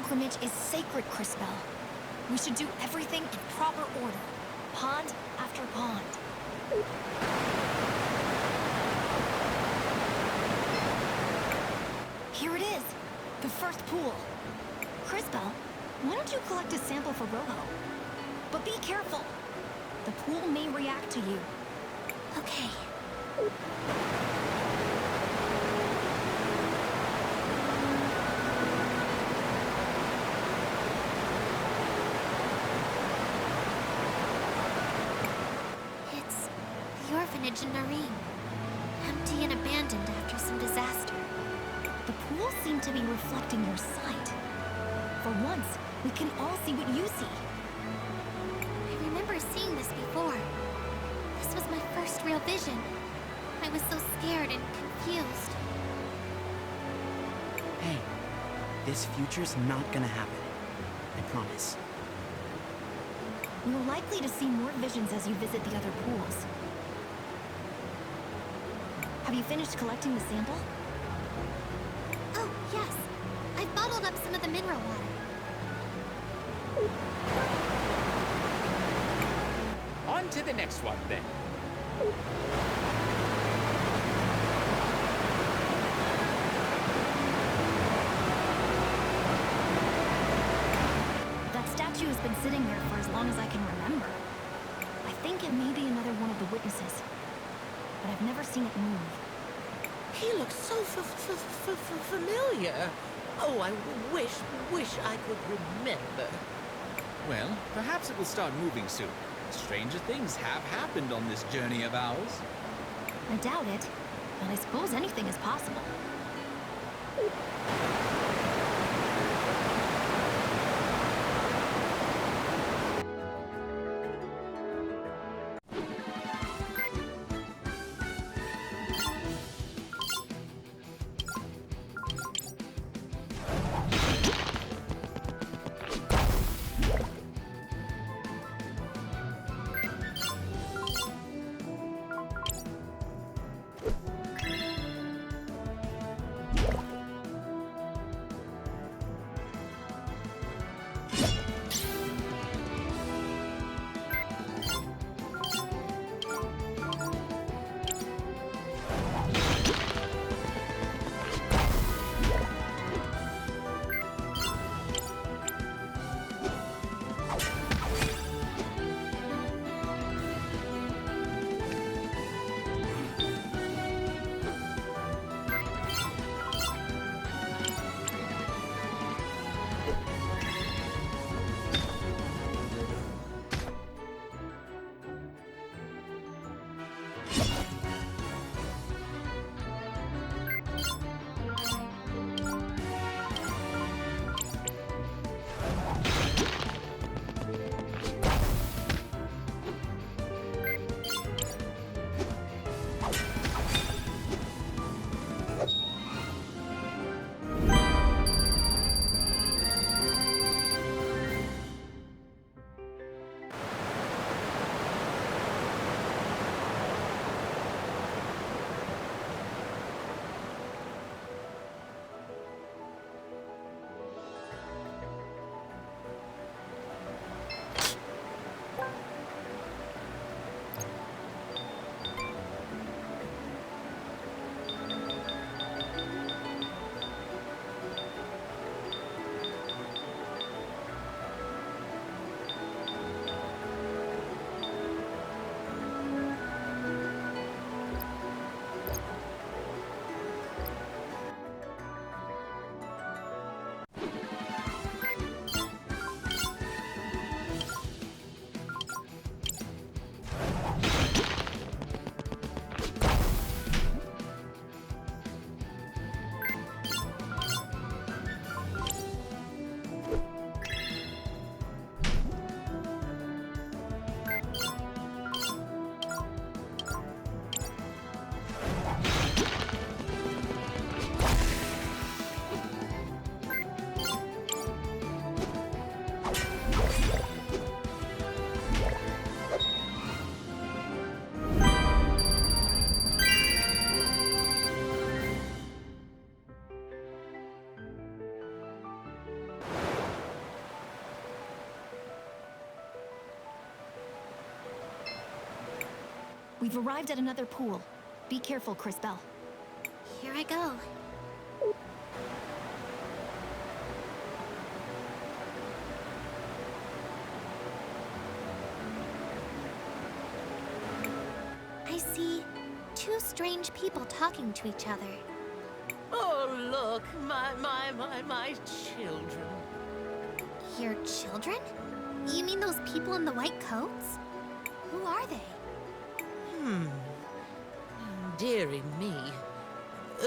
pilgrimage is sacred, Crispell. We should do everything in proper order, pond after pond. Here it is, the first pool. Crispell, why don't you collect a sample for Rojo? But be careful. The pool may react to you. Okay. It's the orphanage in Nareen. Empty and abandoned after some disaster. The pool seemed to be reflecting your sight. For once, we can all see what you see. I remember seeing this before. This was my first real vision. I was so scared and confused. Hey, this future's not gonna happen. I promise. You're likely to see more visions as you visit the other pools. Have you finished collecting the sample? Oh, yes. I've bottled up some of the mineral water. On to the next one, then. That statue has been sitting there for as long as I can remember. I think it may be another one of the witnesses, but I've never seen it move. He looks so familiar. Oh, I wish I could remember. Well, perhaps it will start moving soon. Stranger things have happened on this journey of ours. I doubt it, but I suppose anything is possible. We've arrived at another pool. Be careful, Cris Bell. Here I go. I see two strange people talking to each other. Oh, look, my children. Your children? You mean those people in the white coats? Who are they? Dearie me.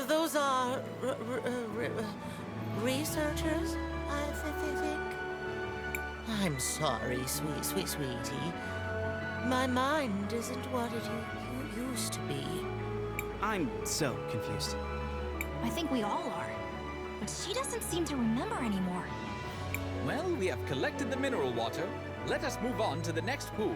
Those are researchers, I think. I'm sorry, sweetie. My mind isn't what it used to be. I'm so confused. I think we all are. But she doesn't seem to remember anymore. Well, we have collected the mineral water. Let us move on to the next pool.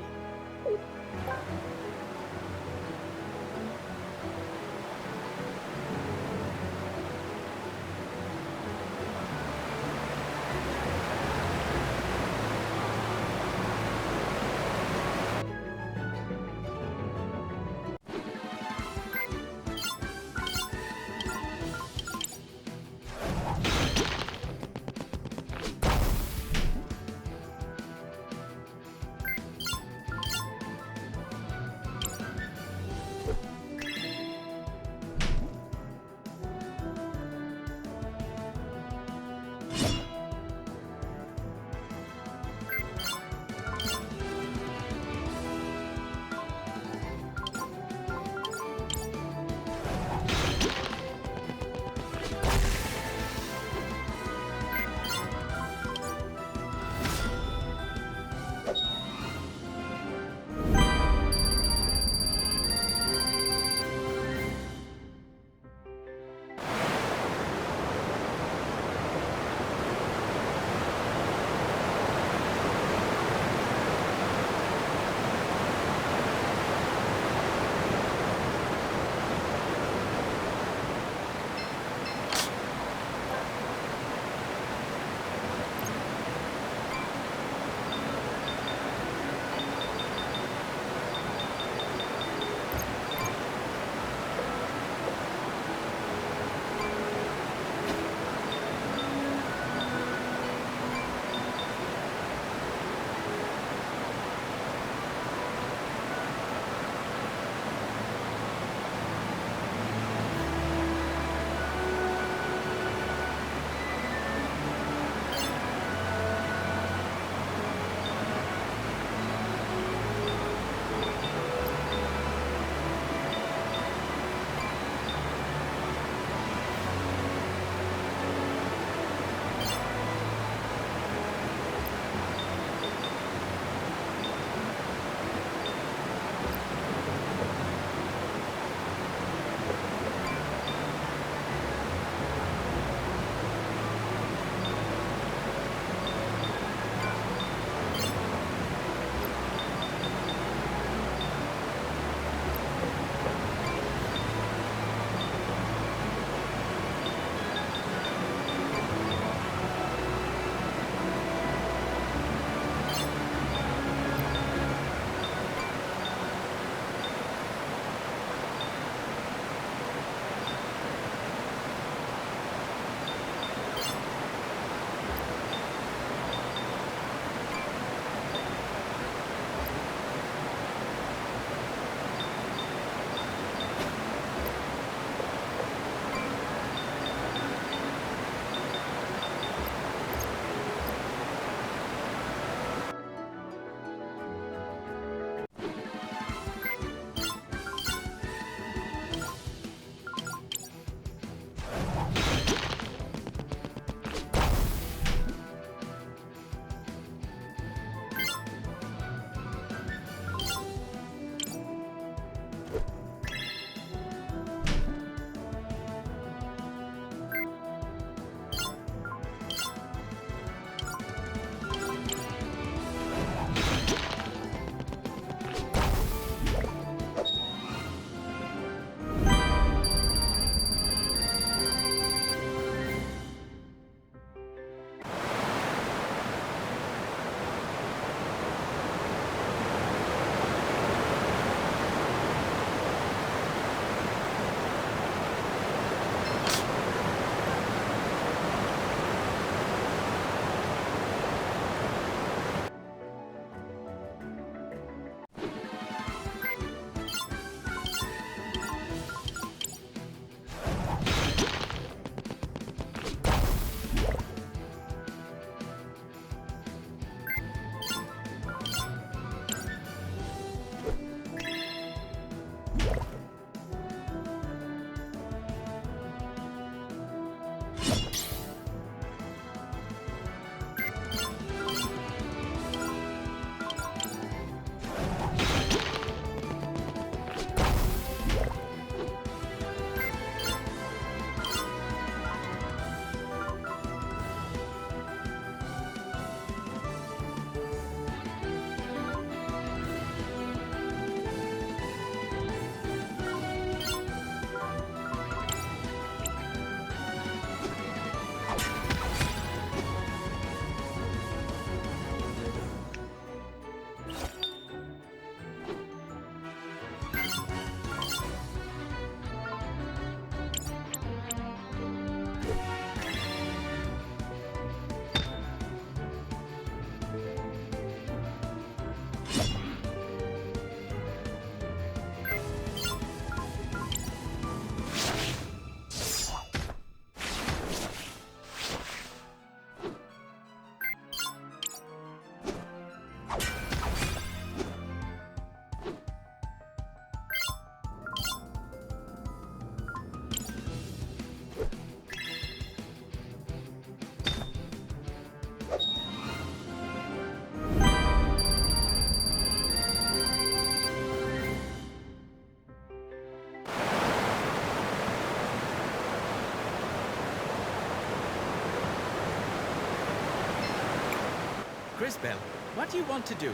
Crisbell, what do you want to do?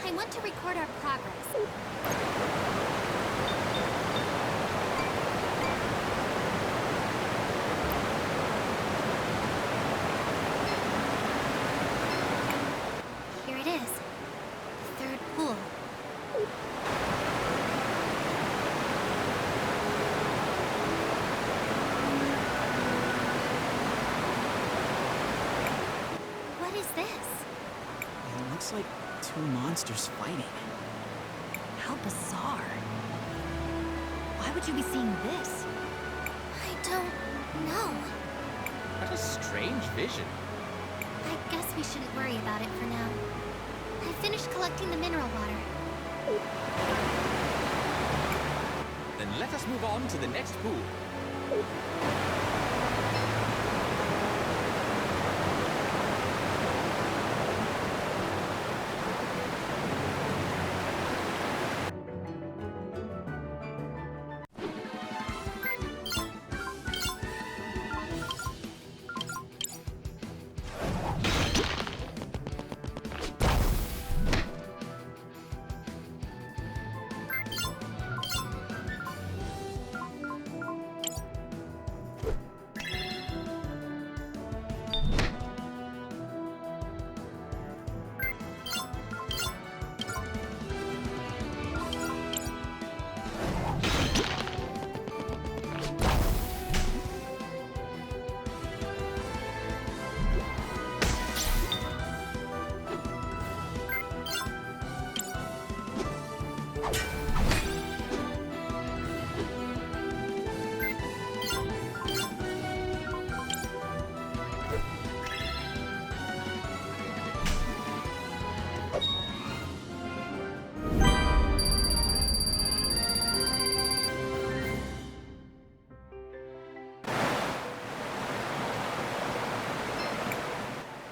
I want to record our progress. Here it is. The third pool. What is this? It looks like two monsters fighting. How bizarre. Why would you be seeing this? I don't know. What a strange vision. I guess we shouldn't worry about it for now. I finished collecting the mineral water. Then let us move on to the next pool.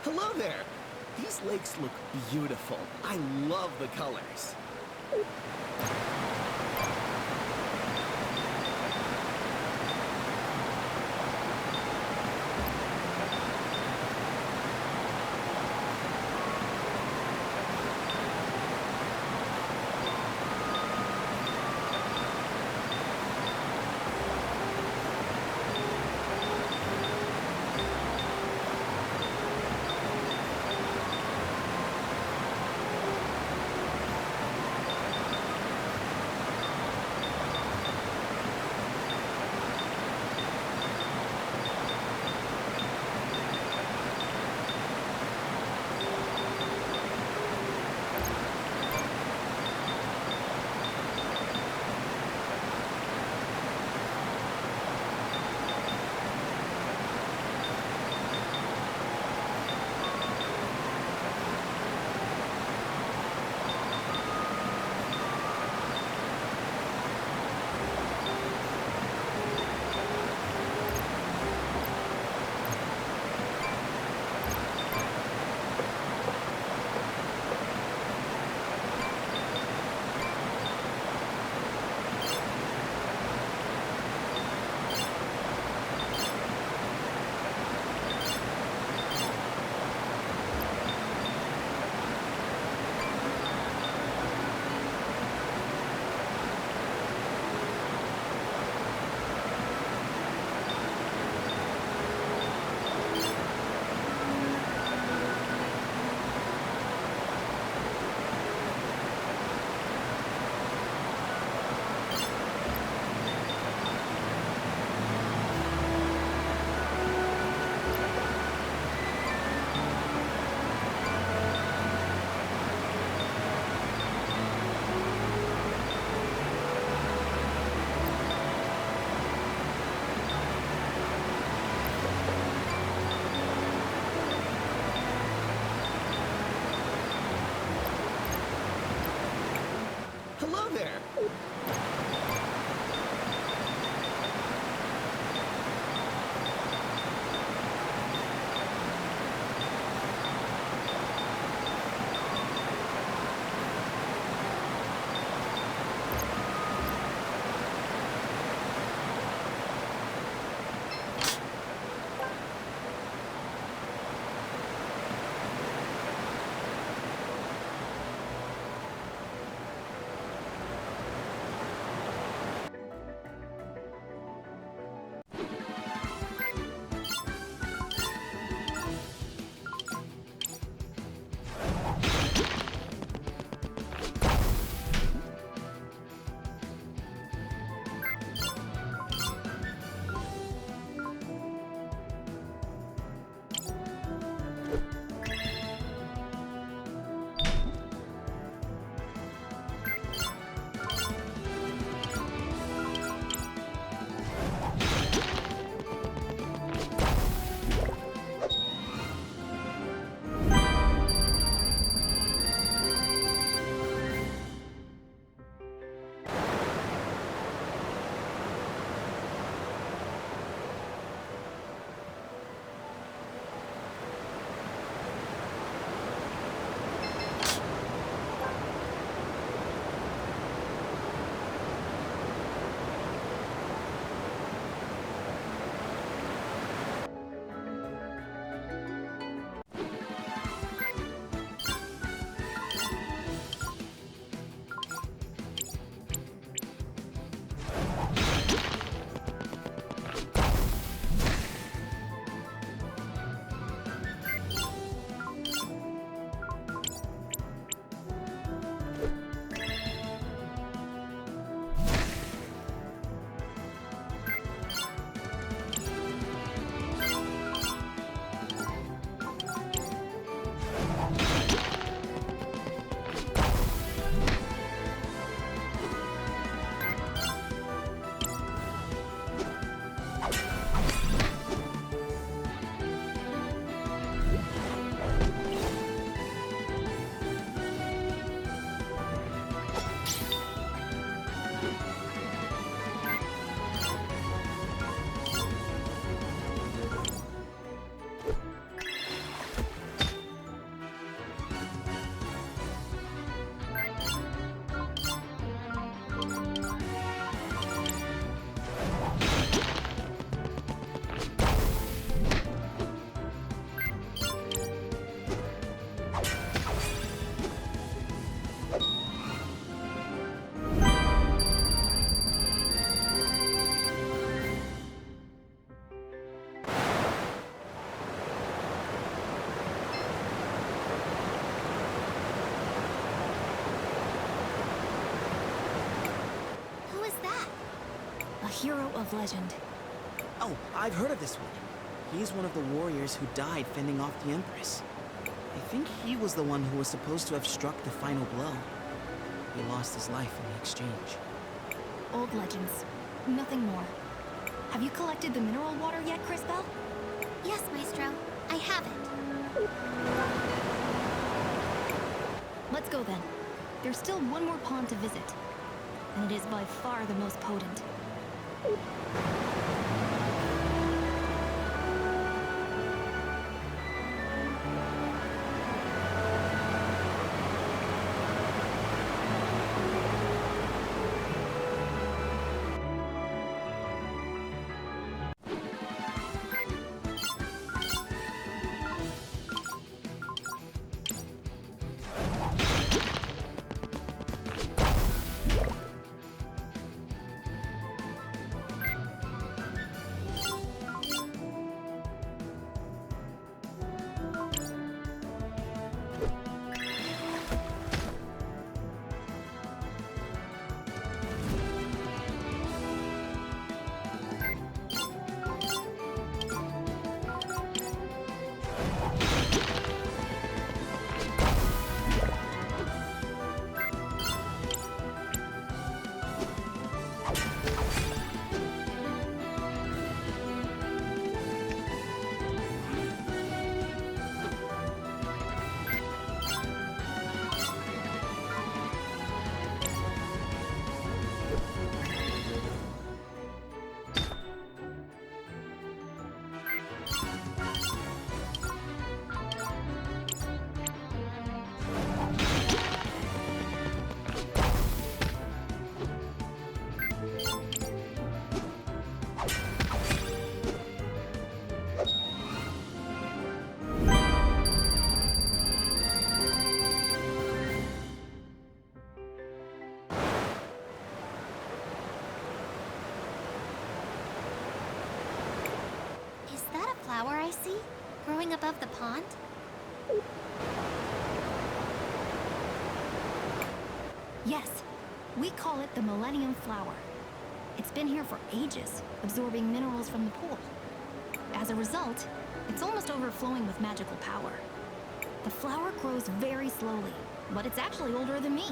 Hello there! These lakes look beautiful. I love the colors. Hello there. hero of legend. Oh, I've heard of this one. He's one of the warriors who died fending off the Empress. I think he was the one who was supposed to have struck the final blow. He lost his life in the exchange. Old legends. Nothing more. Have you collected the mineral water yet, Cris? Yes, Maestro. I have it. Let's go then. There's still one more pond to visit. And it is by far the most potent. flower I see? Growing above the pond? Yes, we call it the Millennium Flower. It's been here for ages, absorbing minerals from the pool. As a result, it's almost overflowing with magical power. The flower grows very slowly, but it's actually older than me.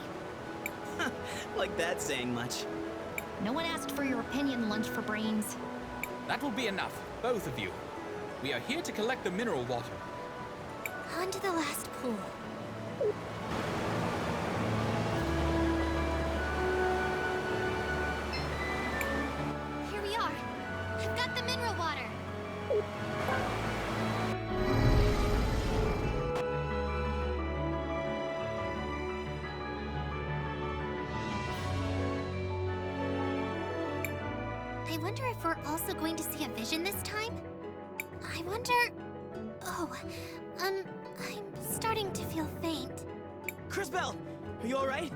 Like that's saying much. No one asked for your opinion, Lunch for Brains. That will be enough, both of you. We are here to collect the mineral water. On to the last pool. Here we are. I've got the mineral water. I wonder if we're also going to see a vision this time? I wonder... Oh, I'm starting to feel faint. Crisbell, are you alright?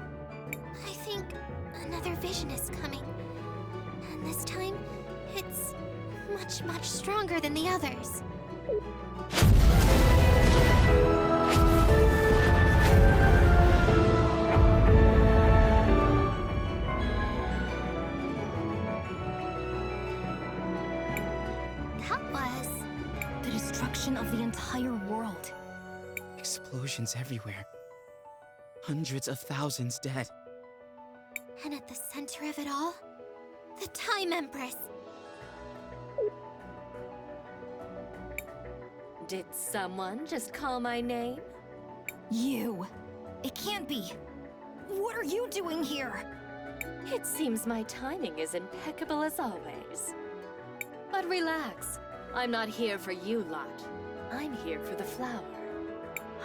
I think another vision is coming. And this time, it's much stronger than the others. That was... The destruction of the entire world. Explosions everywhere. Hundreds of thousands dead. And at the center of it all, the Time Empress. Did someone just call my name? You. It can't be. What are you doing here? It seems my timing is impeccable as always. But relax. I'm not here for you lot. I'm here for the flower.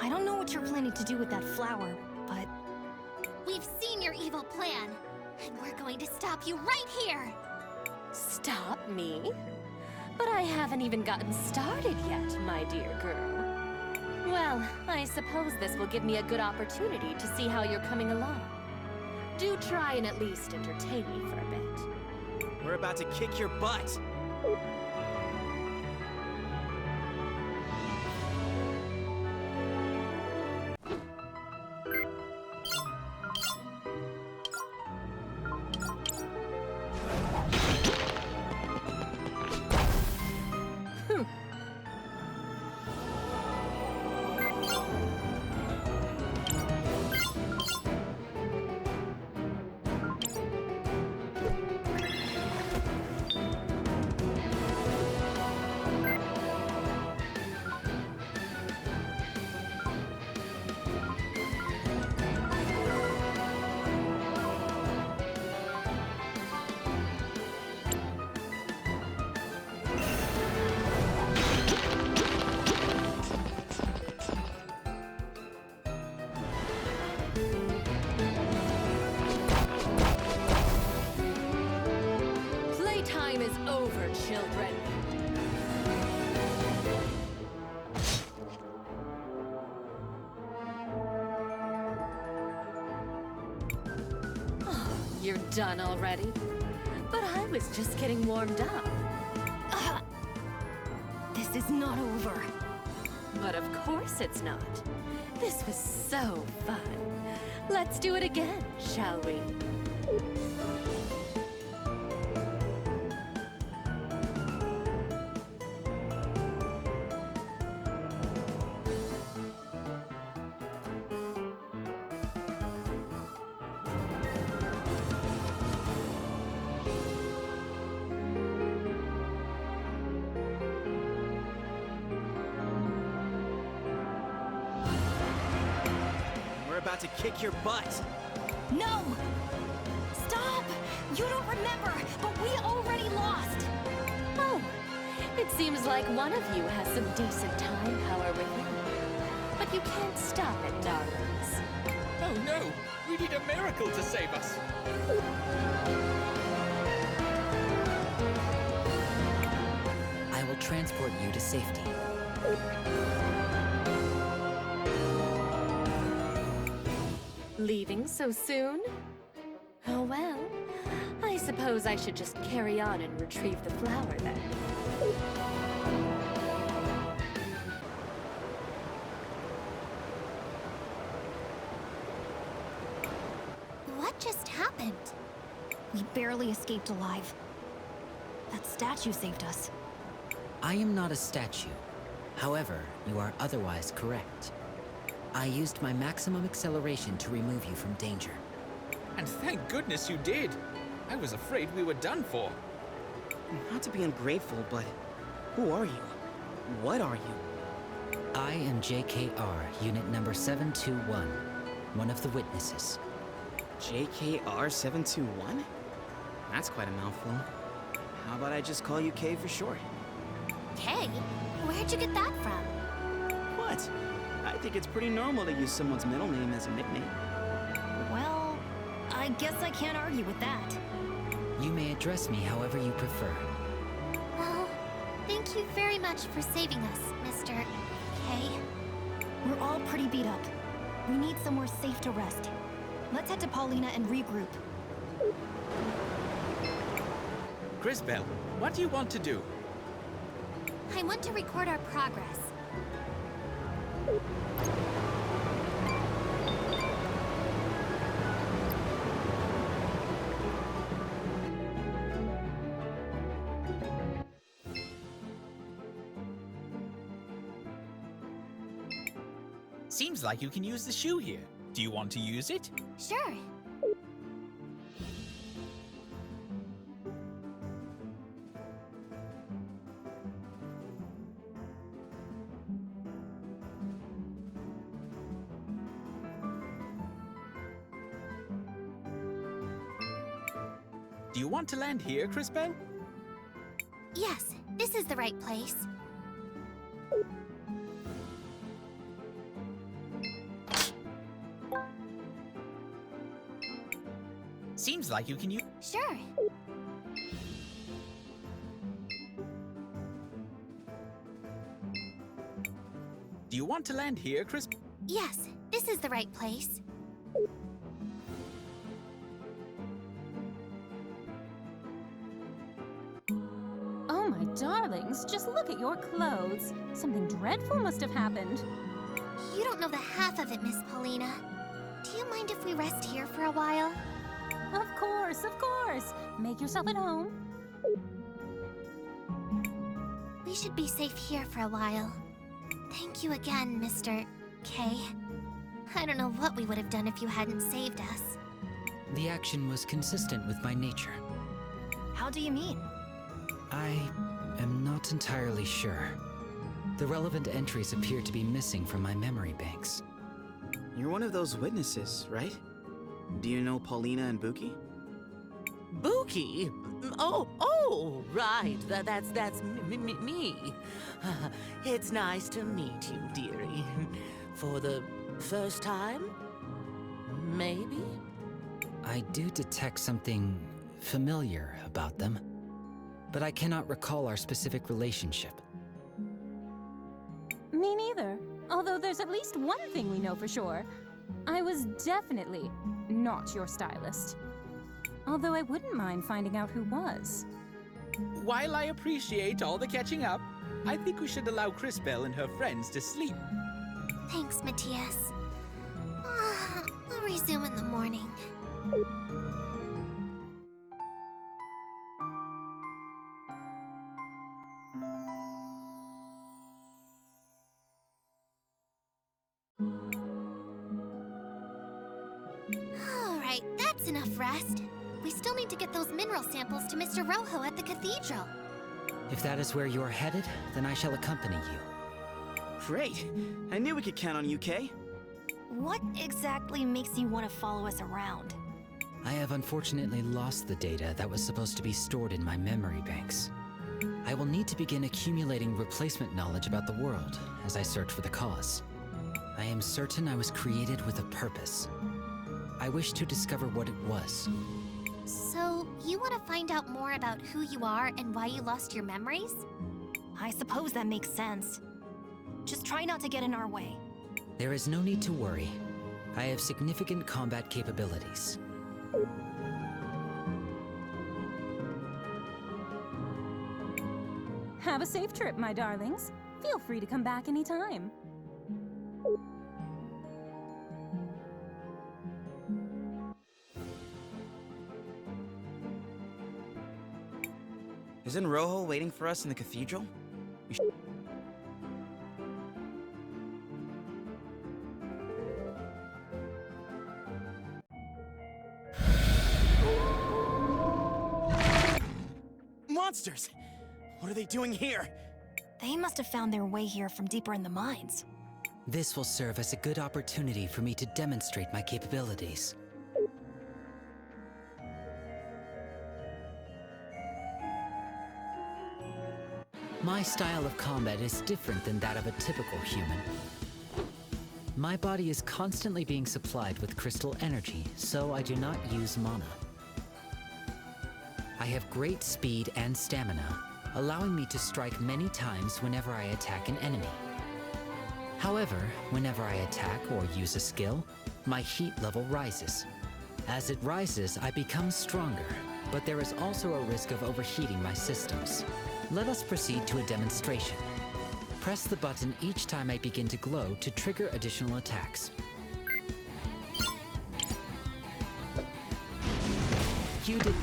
I don't know what you're planning to do with that flower, but... We've seen your evil plan, and we're going to stop you right here! Stop me? But I haven't even gotten started yet, my dear girl. Well, I suppose this will give me a good opportunity to see how you're coming along. Do try and at least entertain me for a bit. We're about to kick your butt. Playtime is over, children. Oh, you're done already? But I was just getting warmed up. This is not over. But of course it's not. This was so fun. Let's do it again, shall we? We're about to kick your butt. No! Stop! You don't remember, but we already lost! Oh, it seems like one of you has some decent time power with you. But you can't stop it, darlings. Oh no! We need a miracle to save us! I will transport you to safety. Leaving so soon? Oh well, I suppose I should just carry on and retrieve the flower then. We barely escaped alive. That statue saved us. I am not a statue. However, you are otherwise correct. I used my maximum acceleration to remove you from danger. And thank goodness you did. I was afraid we were done for. Not to be ungrateful, but who are you? What are you? I am JKR, unit number 721, one of the witnesses. JKR 721? That's quite a mouthful. How about I just call you K for short? Kay? Where'd you get that from? What? I think it's pretty normal to use someone's middle name as a nickname. Well, I guess I can't argue with that. You may address me however you prefer. Well, thank you very much for saving us, Mr. K. We're all pretty beat up. We need somewhere safe to rest. Let's head to Paulina and regroup. Crisbell, what do you want to do? I want to record our progress. Seems like you can use the shoe here. Do you want to use it? Sure. Do you want to land here, Crisbell? Yes, this is the right place. Seems like you can use... Sure. Do you want to land here, Cris? Yes, this is the right place. Oh, my darlings, just look at your clothes. Something dreadful must have happened. You don't know the half of it, Miss Paulina. Do you mind if we rest here for a while? Of course, of course. Make yourself at home. We should be safe here for a while. Thank you again, Mr. K. I don't know what we would have done if you hadn't saved us. The action was consistent with my nature. How do you mean? I am not entirely sure. The relevant entries appear to be missing from my memory banks. You're one of those witnesses, right? Do you know Paulina and Buki? Buki? Oh, right. That's me. It's nice to meet you, dearie. For the first time? Maybe? I do detect something familiar about them, but I cannot recall our specific relationship. Me neither. Although there's at least one thing we know for sure. I was definitely not your stylist. Although I wouldn't mind finding out who was. While I appreciate all the catching up, I think we should allow Crisbell and her friends to sleep. Thanks, Matthias. I'll resume in the morning. Alright, that's enough rest. We still need to get those mineral samples to Mr. Rojo at the cathedral. If that is where you're headed, then I shall accompany you. Great! I knew we could count on you, Kay. What exactly makes you want to follow us around? I have unfortunately lost the data that was supposed to be stored in my memory banks. I will need to begin accumulating replacement knowledge about the world as I search for the cause. I am certain I was created with a purpose. I wish to discover what it was. So, you want to find out more about who you are and why you lost your memories? I suppose that makes sense. Just try not to get in our way. There is no need to worry. I have significant combat capabilities. Have a safe trip, my darlings. Feel free to come back anytime. Isn't Rojo waiting for us in the cathedral? We sh- Monsters! What are they doing here? They must have found their way here from deeper in the mines. This will serve as a good opportunity for me to demonstrate my capabilities. My style of combat is different than that of a typical human. My body is constantly being supplied with crystal energy, so I do not use mana. I have great speed and stamina, allowing me to strike many times whenever I attack an enemy. However, whenever I attack or use a skill, my heat level rises. As it rises, I become stronger, but there is also a risk of overheating my systems. Let us proceed to a demonstration. Press the button each time I begin to glow to trigger additional attacks. You did...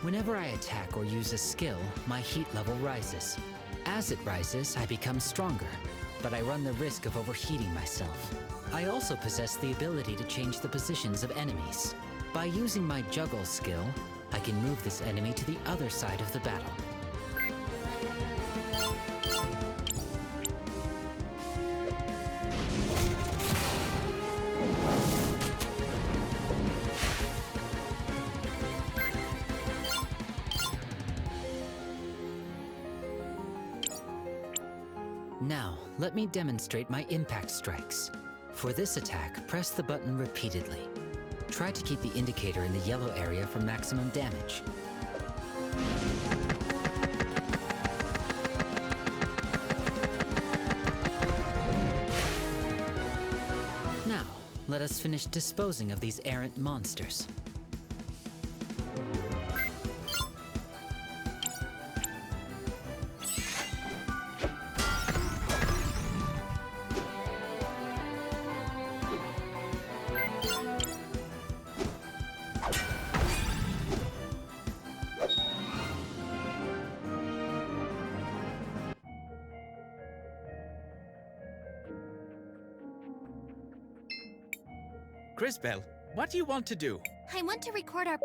Whenever I attack or use a skill, my heat level rises. As it rises, I become stronger, but I run the risk of overheating myself. I also possess the ability to change the positions of enemies. By using my juggle skill, I can move this enemy to the other side of the battle. Now, let me demonstrate my impact strikes. For this attack, press the button repeatedly. Try to keep the indicator in the yellow area for maximum damage. Now, let us finish disposing of these errant monsters. Cris, what do you want to do? I want to record our...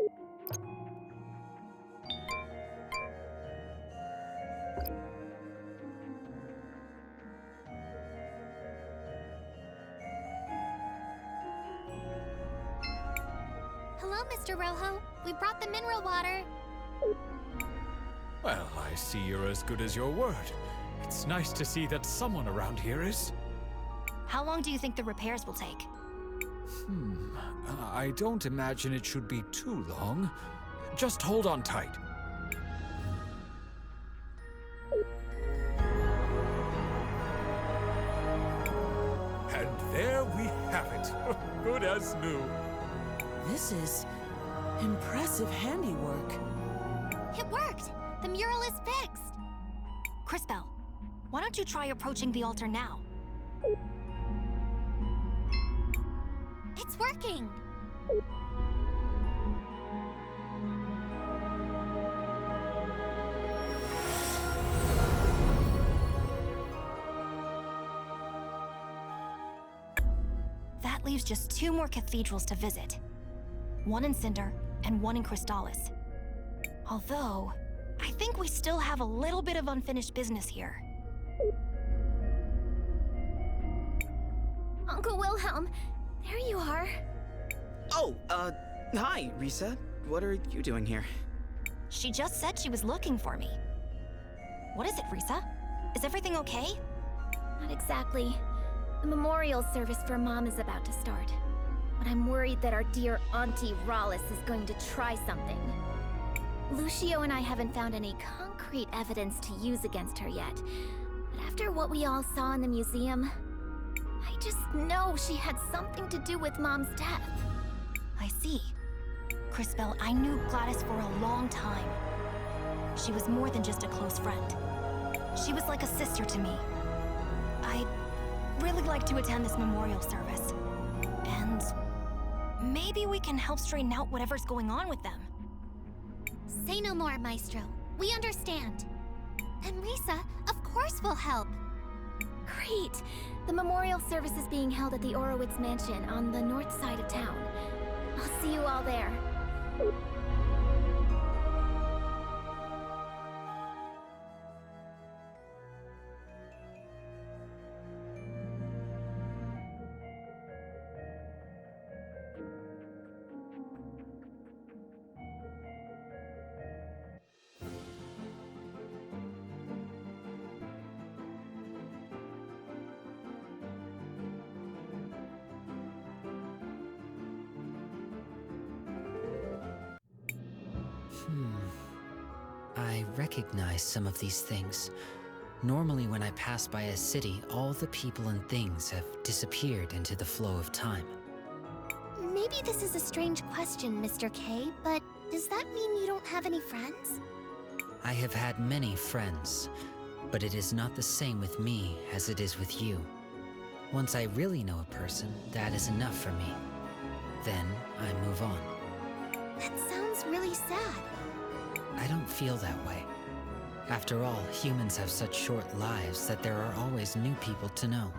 Hello, Mr. Rojo. We brought the mineral water. Well, I see you're as good as your word. It's nice to see that someone around here is. How long do you think the repairs will take? I don't imagine it should be too long. Just hold on tight. And there we have it. Good as new. This is impressive handiwork. It worked! The mural is fixed! Cris, why don't you try approaching the altar now? It's working! That leaves just 2 more cathedrals to visit. One in Cinder and one in Crystallis. Although, I think we still have a little bit of unfinished business here. Uncle Wilhelm, there you are. Oh, hi, Risa. What are you doing here? She just said she was looking for me. What is it, Risa? Is everything okay? Not exactly. The memorial service for Mom is about to start. But I'm worried that our dear Auntie Rallis is going to try something. Lucio and I haven't found any concrete evidence to use against her yet. But after what we all saw in the museum, I just know she had something to do with Mom's death. I see. Cris, I knew Gladys for a long time. She was more than just a close friend. She was like a sister to me. I'd really like to attend this memorial service. And maybe Maybe we can help straighten out whatever's going on with them. Say no more, Maestro. We understand. And Risa, of course we'll help. Great! The memorial service is being held at the Orowitz mansion on the north side of town. I'll see you all there. I recognize some of these things. Normally when I pass by a city, all the people and things have disappeared into the flow of time. Maybe this is a strange question, Mr. K, but does that mean you don't have any friends? I have had many friends, but it is not the same with me as it is with you. Once I really know a person, that is enough for me. Then I move on. That sounds really sad. I don't feel that way. After all, humans have such short lives that there are always new people to know.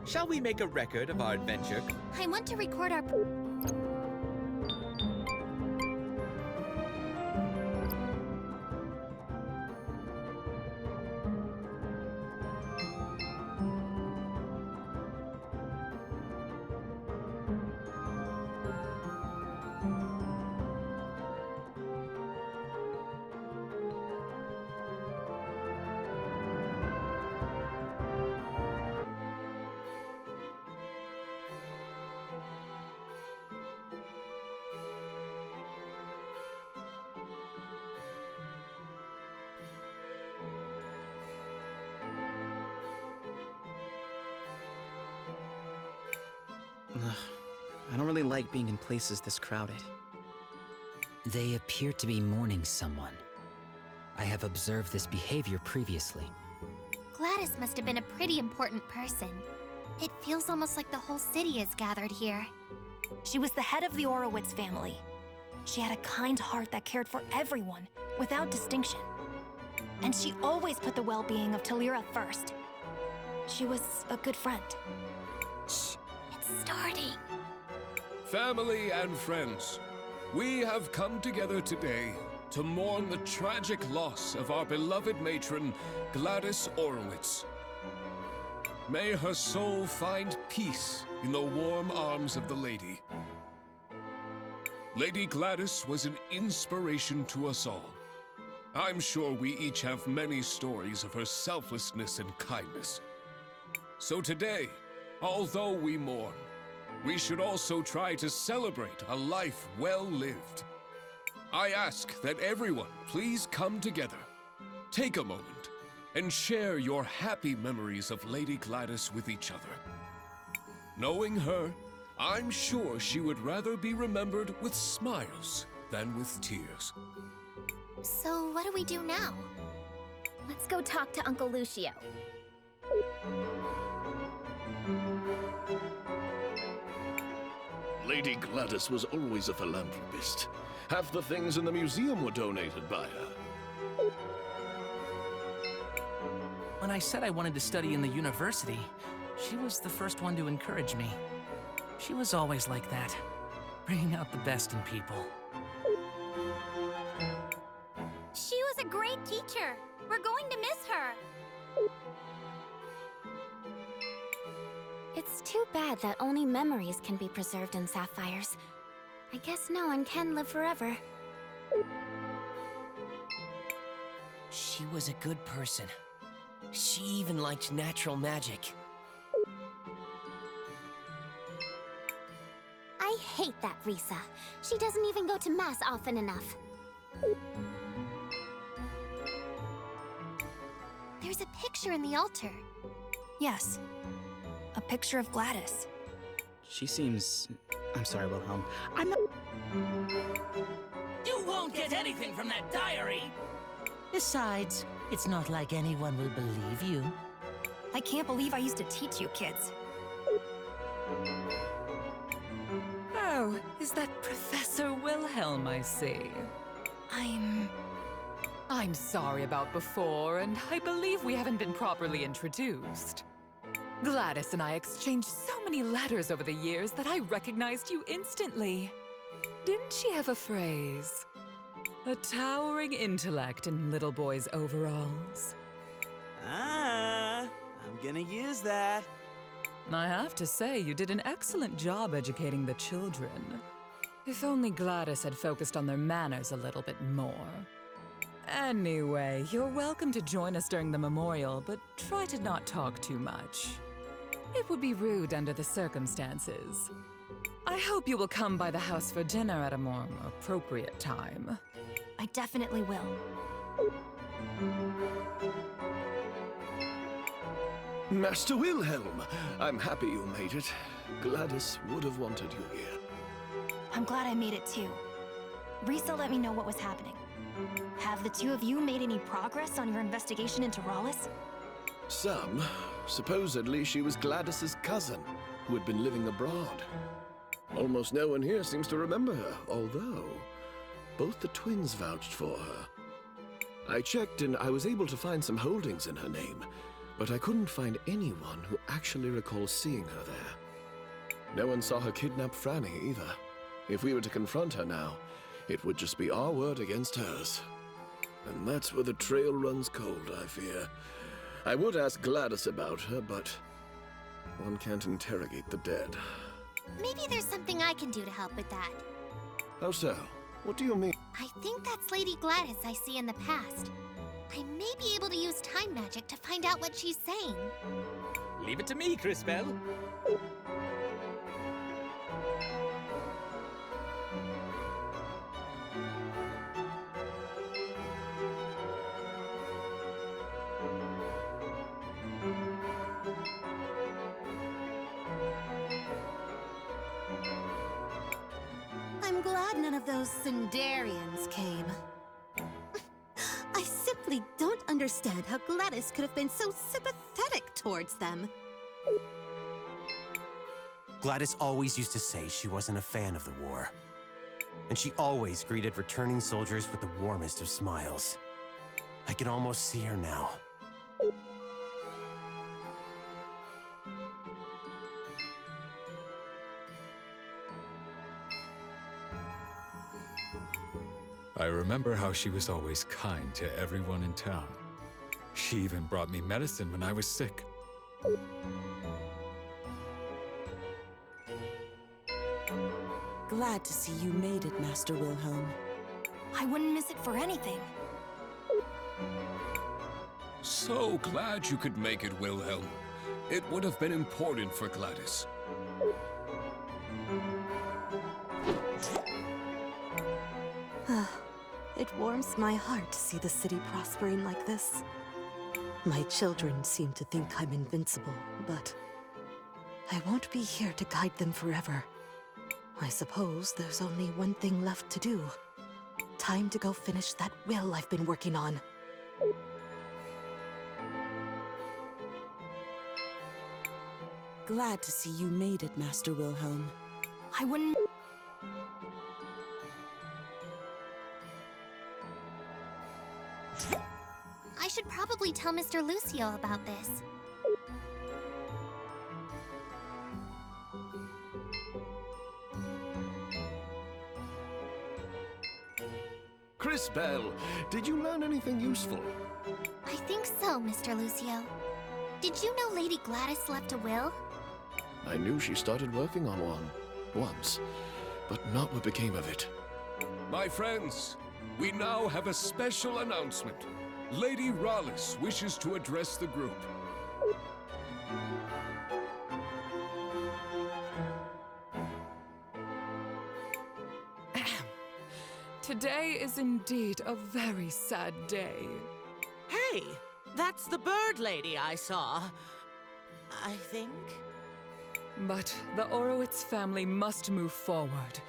Shall we make a record of our adventure? I want to record our... I don't really like being in places this crowded. They appear to be mourning someone. I have observed this behavior previously. Gladys must have been a pretty important person. It feels almost like the whole city is gathered here. She was the head of the Orowitz family. She had a kind heart that cared for everyone, without distinction. And she always put the well-being of Talira first. She was a good friend. Shh, it's starting. Family and friends, we have come together today to mourn the tragic loss of our beloved matron, Gladys Orowitz. May her soul find peace in the warm arms of the Lady. Lady Gladys was an inspiration to us all. I'm sure we each have many stories of her selflessness and kindness. So today, although we mourn, we should also try to celebrate a life well lived. I ask that everyone please come together, take a moment, and share your happy memories of Lady Gladys with each other. Knowing her, I'm sure she would rather be remembered with smiles than with tears. So what do we do now? Let's go talk to Uncle Lucio. Lady Gladys was always a philanthropist. Half the things in the museum were donated by her. When I said I wanted to study in the university, she was the first one to encourage me. She was always like that, bringing out the best in people. She was a great teacher. We're going to miss her. It's too bad that only memories can be preserved in sapphires. I guess no one can live forever. She was a good person. She even liked natural magic. I hate that Risa. She doesn't even go to Mass often enough. There's a picture in the altar. Yes, a picture of Gladys. She seems... I'm sorry, Wilhelm. I'm not... You won't get anything from that diary! Besides, it's not like anyone will believe you. I can't believe I used to teach you kids. Oh, is that Professor Wilhelm I see? I'm sorry about before, and I believe we haven't been properly introduced. Gladys and I exchanged so many letters over the years that I recognized you instantly. Didn't she have a phrase? A towering intellect in little boys' overalls. I'm gonna use that. I have to say, you did an excellent job educating the children. If only Gladys had focused on their manners a little bit more. Anyway, you're welcome to join us during the memorial, but try to not talk too much. It would be rude under the circumstances. I hope you will come by the house for dinner at a more appropriate time. I definitely will. Master Wilhelm, I'm happy you made it. Gladys would have wanted you here. I'm glad I made it too. Risa let me know what was happening. Have the two of you made any progress on your investigation into Rallis? Some. Supposedly she was Gladys's cousin, who had been living abroad. Almost no one here seems to remember her, although both the twins vouched for her. I checked and I was able to find some holdings in her name, but I couldn't find anyone who actually recalls seeing her there. No one saw her kidnap Franny either. If we were to confront her now, it would just be our word against hers. And that's where the trail runs cold, I fear. I would ask Gladys about her, but one can't interrogate the dead. Maybe there's something I can do to help with that. How so? What do you mean? I think that's Lady Gladys I see in the past. I may be able to use time magic to find out what she's saying. Leave it to me, Cris Bell. I'm glad none of those Sundarians came. I simply don't understand how Gladys could have been so sympathetic towards them. Gladys always used to say she wasn't a fan of the war. And she always greeted returning soldiers with the warmest of smiles. I can almost see her now. I remember how she was always kind to everyone in town. She even brought me medicine when I was sick. Glad to see you made it, Master Wilhelm. I wouldn't miss it for anything. So glad you could make it, Wilhelm. It would have been important for Gladys. It warms my heart to see the city prospering like this. My children seem to think I'm invincible, but I won't be here to guide them forever. I suppose there's only one thing left to do. Time to go finish that will I've been working on. Glad to see you made it, Master Wilhelm. I wouldn't... I should probably tell Mr. Lucio about this. Cris Bell, did you learn anything useful? I think so, Mr. Lucio. Did you know Lady Gladys left a will? I knew she started working on one, once, but not what became of it. My friends, we now have a special announcement. Lady Rallis wishes to address the group. Today is indeed a very sad day. Hey, that's the bird lady I saw. I think. But the Orowitz family must move forward.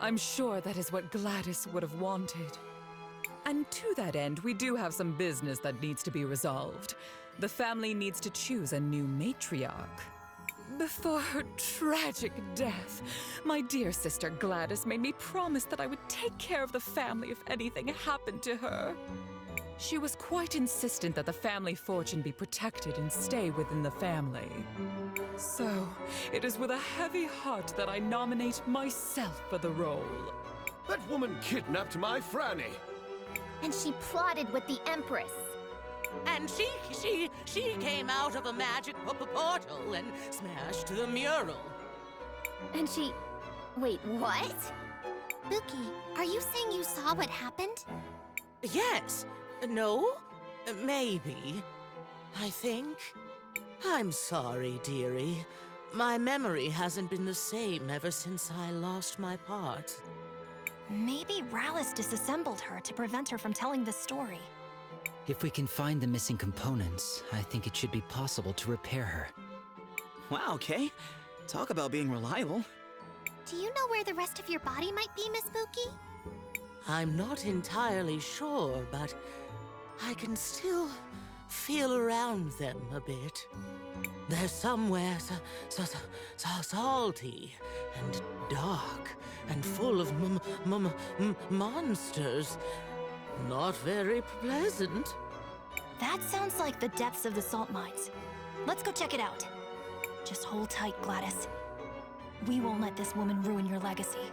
I'm sure that is what Gladys would have wanted. And to that end, we do have some business that needs to be resolved. The family needs to choose a new matriarch. Before her tragic death, my dear sister Gladys made me promise that I would take care of the family if anything happened to her. She was quite insistent that the family fortune be protected and stay within the family. So, it is with a heavy heart that I nominate myself for the role. That woman kidnapped my Franny! And she plotted with the Empress. And she came out of a magic portal and smashed the mural. And she... Wait, what? Buki, are you saying you saw what happened? Yes. No? Maybe. I think. I'm sorry, dearie. My memory hasn't been the same ever since I lost my part. Maybe Rallis disassembled her to prevent her from telling the story. If we can find the missing components, I think it should be possible to repair her. Wow, Kay. Talk about being reliable. Do you know where the rest of your body might be, Miss Buki? I'm not entirely sure, but I can still feel around them a bit. They're somewhere salty and dark and full of monsters. Not very pleasant. That sounds like the depths of the salt mines. Let's go check it out. Just hold tight, Gladys. We won't let this woman ruin your legacy.